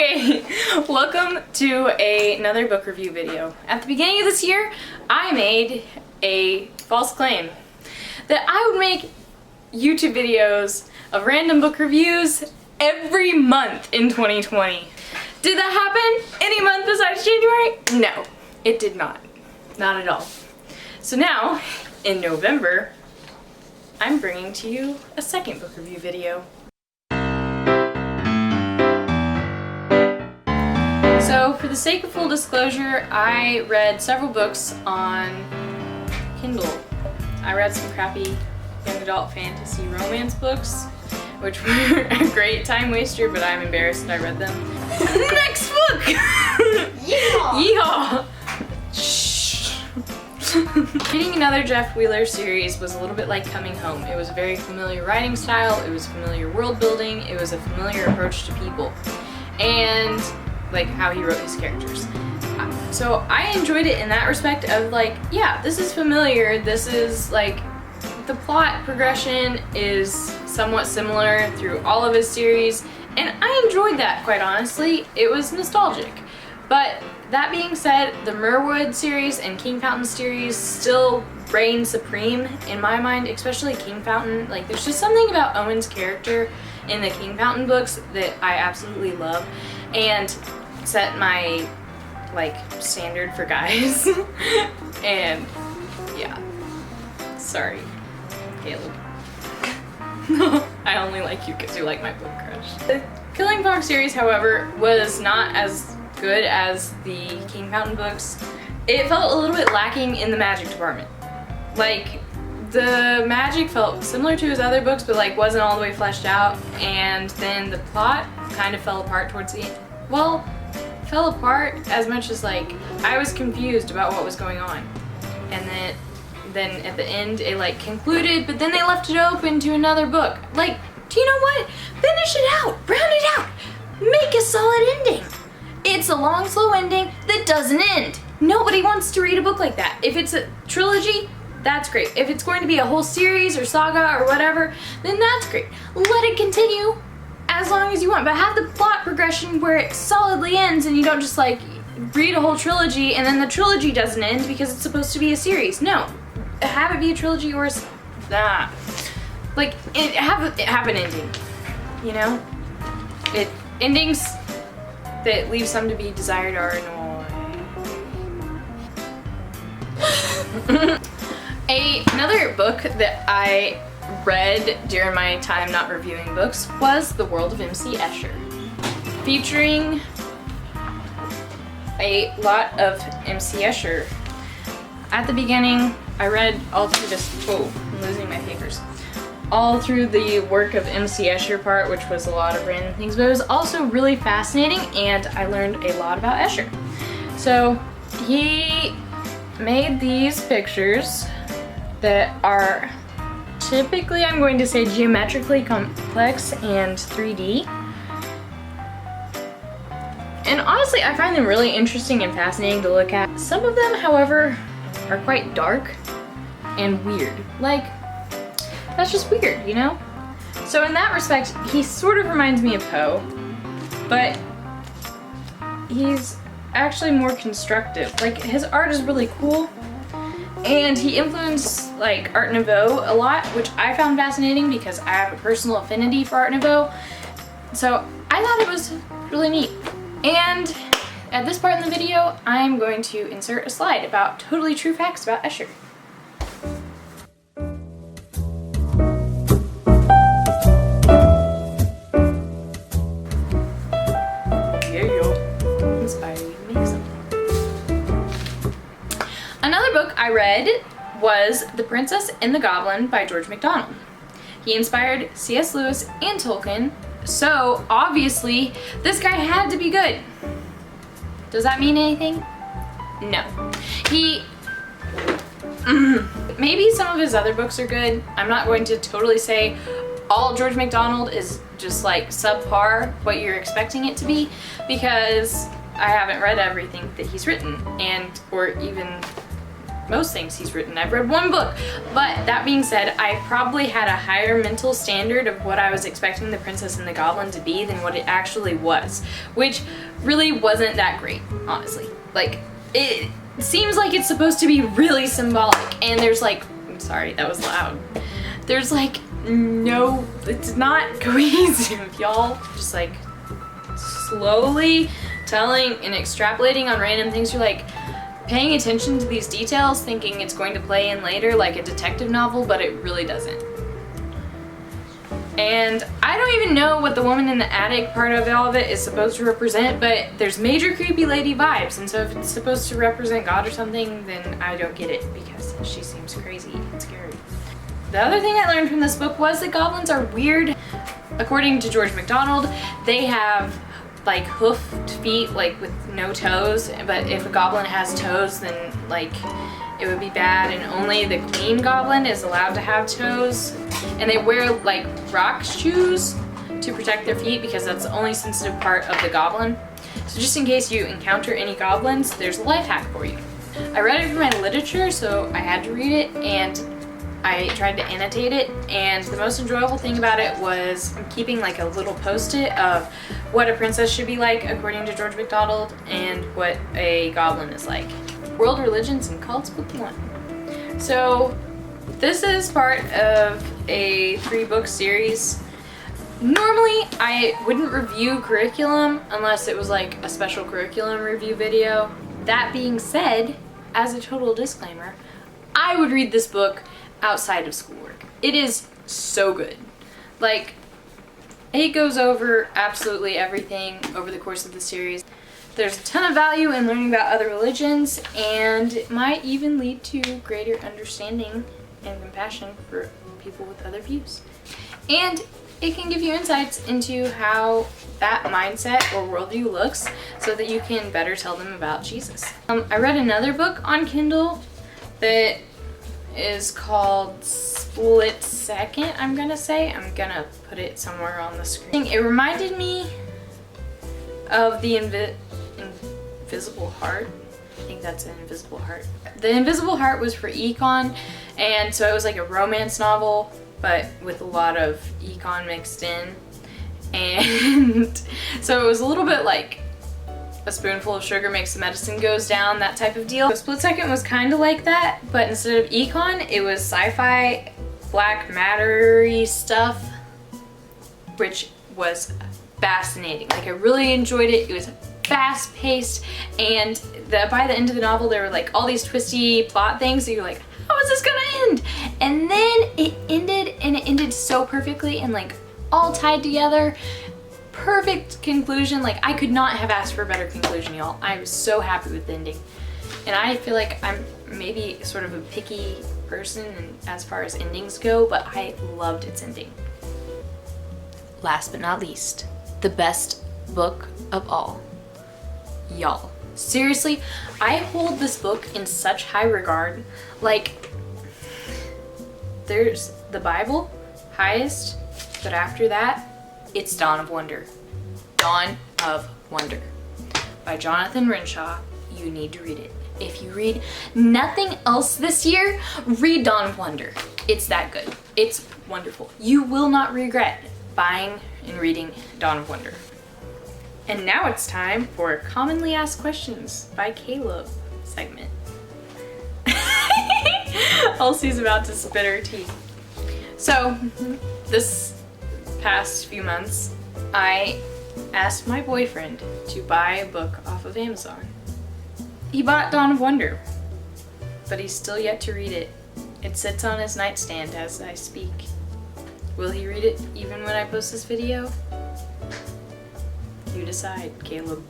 Okay, welcome to another book review video. At the beginning of this year, I made a false claim that I would make YouTube videos of random book reviews every month in 2020. Did that happen any month besides January? No, it did not. Not at all. So now, in November, I'm bringing to you a second book review video. So, for the sake of full disclosure, I read several books on Kindle. I read some crappy young adult fantasy romance books, which were a great time waster, but I'm embarrassed that I read them. Next book! Yeehaw! Shh. Reading another Jeff Wheeler series was a little bit like coming home. It was a very familiar writing style, it was familiar world building, it was a familiar approach to people, and like how he wrote his characters. So I enjoyed it in that respect of like, yeah, this is familiar, this is like, the plot progression is somewhat similar through all of his series, and I enjoyed that, quite honestly. It was nostalgic. But that being said, the Mirwood series and King Fountain series still reign supreme in my mind, especially King Fountain. Like, there's just something about Owen's character in the King Fountain books that I absolutely love and set my like standard for guys. And yeah, sorry Caleb. I only like you because you like my book crush. The Killing Fox series, however, was not as good as the King Fountain books. It felt a little bit lacking in the magic department. Like, the magic felt similar to his other books, but like wasn't all the way fleshed out, and then the plot kind of fell apart towards the end. Well, fell apart as much as like I was confused about what was going on, and then at the end it like concluded, but then they left it open to another book. Like, do you know what? Finish it out, round it out, make a solid ending. It's a long, slow ending that doesn't end. Nobody wants to read a book like that. If it's a trilogy, that's great. If it's going to be a whole series or saga or whatever, then that's great. Let it continue as long as you want, but have the plot progression where it solidly ends and you don't just like read a whole trilogy and then the trilogy doesn't end because it's supposed to be a series. No, have it be a trilogy or like have an ending, you know? Endings that leave some to be desired are annoying. Another book that I read during my time not reviewing books was The World of M.C. Escher, featuring a lot of M.C. Escher. At the beginning, I read all through this, I'm losing my papers, all through the work of M.C. Escher part, which was a lot of random things, but it was also really fascinating, and I learned a lot about Escher. So he made these pictures that are typically, I'm going to say, geometrically complex and 3D. And honestly, I find them really interesting and fascinating to look at. Some of them, however, are quite dark and weird. Like, that's just weird, you know? So in that respect, he sort of reminds me of Poe, but he's actually more constructive. Like, his art is really cool, and he influenced like Art Nouveau a lot, which I found fascinating because I have a personal affinity for Art Nouveau. So I thought it was really neat. And at this part in the video, I'm going to insert a slide about totally true facts about Escher. Here you go. Inspire you to make something. Another book I read was The Princess and the Goblin by George MacDonald. He inspired C.S. Lewis and Tolkien, so obviously this guy had to be good. Does that mean anything? No. Maybe some of his other books are good. I'm not going to totally say all George MacDonald is just like subpar what you're expecting it to be, because I haven't read everything that he's written, or even most things he's written. I've read one book, but that being said, I probably had a higher mental standard of what I was expecting The Princess and the Goblin to be than what it actually was, which really wasn't that great, honestly. Like, it seems like it's supposed to be really symbolic, and there's like, I'm sorry, that was loud. There's like no, it's not cohesive, y'all. Just like slowly telling and extrapolating on random things. You're like paying attention to these details, thinking it's going to play in later like a detective novel, but it really doesn't. And I don't even know what the woman in the attic part of all of it is supposed to represent, but there's major creepy lady vibes, and so if it's supposed to represent God or something, then I don't get it because she seems crazy and scary. The other thing I learned from this book was that goblins are weird. According to George MacDonald, they have like hoofed feet, like with no toes, but if a goblin has toes, then like it would be bad, and only the queen goblin is allowed to have toes. And they wear like rock shoes to protect their feet because that's the only sensitive part of the goblin. So just in case you encounter any goblins, there's a life hack for you. I read it for my literature, so I had to read it, and I tried to annotate it, and the most enjoyable thing about it was I'm keeping like a little post-it of what a princess should be like according to George MacDonald and what a goblin is like. World Religions and Cults Book 1. So this is part of a 3-book series. Normally I wouldn't review curriculum unless it was like a special curriculum review video. That being said, as a total disclaimer, I would read this book outside of schoolwork. It is so good. Like, it goes over absolutely everything over the course of the series. There's a ton of value in learning about other religions, and it might even lead to greater understanding and compassion for people with other views. And it can give you insights into how that mindset or worldview looks so that you can better tell them about Jesus. I read another book on Kindle that is called Split Second, I'm gonna say. I'm gonna put it somewhere on the screen. It reminded me of the Invisible Heart. I think that's an Invisible Heart. The Invisible Heart was for econ, and so it was like a romance novel, but with a lot of econ mixed in. And so it was a little bit like a spoonful of sugar makes the medicine goes down, that type of deal. So Split Second was kind of like that, but instead of econ, it was sci-fi, black matter-y stuff, which was fascinating. Like, I really enjoyed it. It was fast-paced, and by the end of the novel, there were like all these twisty plot things that you're like, how is this gonna end? And then it ended, and it ended so perfectly and like all tied together. Perfect conclusion. Like, I could not have asked for a better conclusion, y'all. I was so happy with the ending. And I feel like I'm maybe sort of a picky person as far as endings go, but I loved its ending. Last but not least, the best book of all. Y'all, seriously, I hold this book in such high regard. Like, there's the Bible, highest, but after that, it's Dawn of Wonder. Dawn of Wonder by Jonathan Renshaw. You need to read it. If you read nothing else this year, read Dawn of Wonder. It's that good. It's wonderful. You will not regret buying and reading Dawn of Wonder. And now it's time for Commonly Asked Questions by Caleb segment. Elsie's about to spit her tea. So, this past few months, I asked my boyfriend to buy a book off of Amazon. He bought Dawn of Wonder, but he's still yet to read it. It sits on his nightstand as I speak. Will he read it even when I post this video? You decide, Caleb.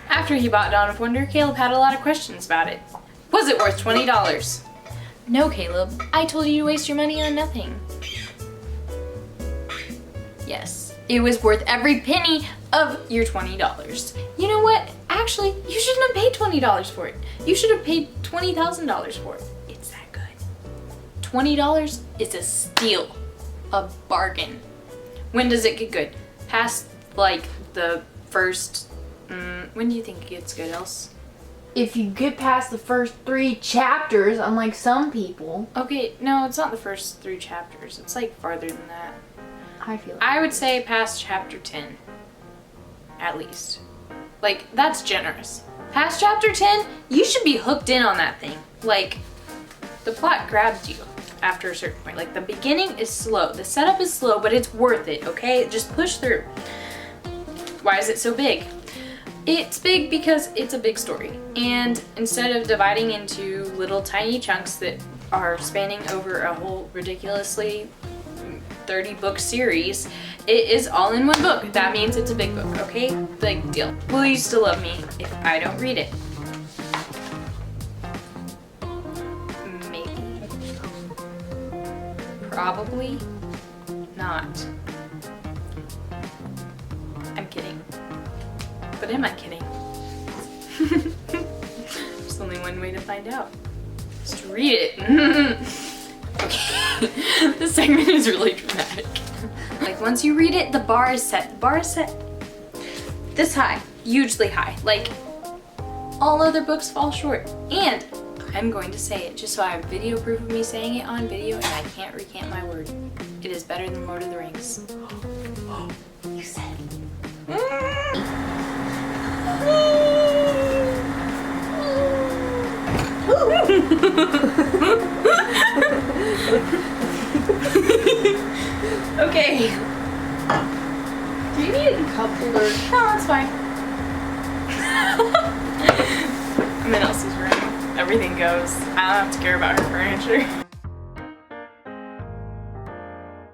After he bought Dawn of Wonder, Caleb had a lot of questions about it. Was it worth $20? No, Caleb. I told you to waste your money on nothing. Yes, it was worth every penny of your $20. You know what? Actually, you shouldn't have paid $20 for it. You should have paid $20,000 for it. It's that good. $20 is a steal. A bargain. When does it get good? Past like the first When do you think it gets good, Else? If you get past the first 3 chapters, unlike some people. Okay, no, it's not the first 3 chapters. It's like farther than that. I feel I would say past chapter 10. At least. Like, that's generous. Past chapter 10, you should be hooked in on that thing. Like, the plot grabs you after a certain point. Like, the beginning is slow. The setup is slow, but it's worth it, okay? Just push through. Why is it so big? It's big because it's a big story. And instead of dividing into little tiny chunks that are spanning over a whole ridiculously 30-book series, it is all in one book. That means it's a big book, okay? Big deal. Will you still love me if I don't read it? Maybe. Probably not. I'm kidding. But am I kidding? There's only one way to find out. Just to read it. Okay. This segment is really dramatic. Like, once you read it, the bar is set. The bar is set this high. Hugely high. Like, all other books fall short. And I'm going to say it just so I have video proof of me saying it on video and I can't recant my word. It is better than Lord of the Rings. You said Okay. Do you need a cup holder? No, that's fine. I'm in Elsie's room. Everything goes. I don't have to care about her furniture.